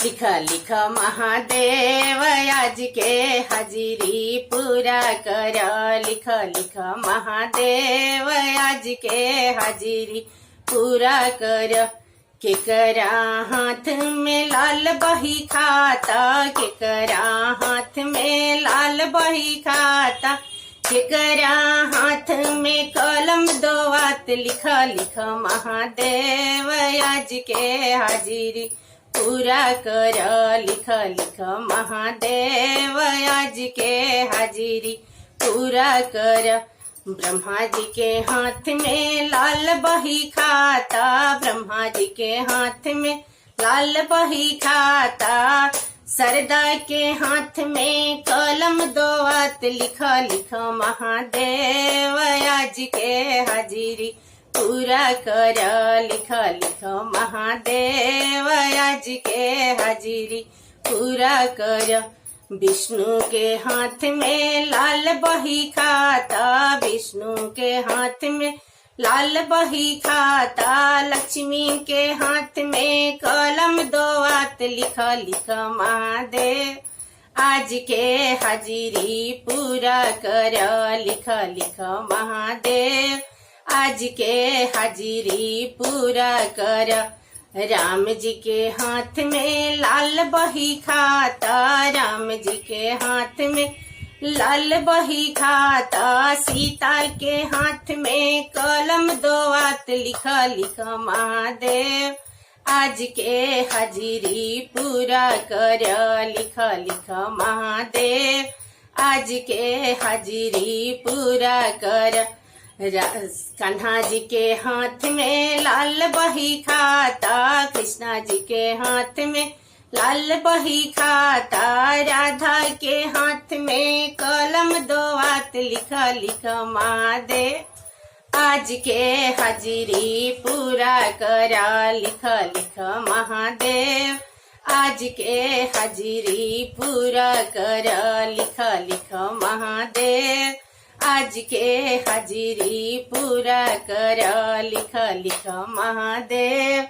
लिख लिख महादेव आज के हाजिरी पूरा कर। लिख लिख महादेव आज के हाजिरी पूरा कर। केकरा हाथ में लाल बही खाता, केकरा हाथ में लाल बही खाता, केकरा हाथ में कलम दोवात। लिख लिख महादेव आज के हाजिरी पूरा कर। लिख लिख महादेव आज के हाजिरी पूरा कर। ब्रह्मा जी के हाथ में लाल बही खाता, ब्रह्मा जी के हाथ में लाल बही खाता, सरदा के हाथ में कलम दोवात। लिख लिख महादेव आज के हाजिरी पूरा कर। लिख लिख महादेव आज के हाजिरी पूरा कर। विष्णु के हाथ में लाल बही खाता, विष्णु के हाथ में लाल बही खाता, लक्ष्मी के हाथ में कलम दोवात। लिख लिख महादेव आज के हाजिरी पूरा कर। लिख लिख महादेव आज के हाजिरी पूरा कर। राम जी के हाथ में लाल बही खाता, राम जी के हाथ में लाल बही खाता, सीता के हाथ में कलम दोवात। लिख लिख महादेव आज के हाजिरी पूरा कर। लिख लिख महादेव आज के हाजिरी पूरा कर। कान्हा जी के हाथ में लाल बही खाता, कृष्णा जी के हाथ में लाल बही खाता, राधा के हाथ में कलम दोवात। लिख लिख महादेव आज के हाजिरी पूरा कर। लिख लिख महादेव आज के हाजिरी पूरा कर। लिख लिख महादेव आज के हाजिरी पूरा कर। लिख लिख महादेव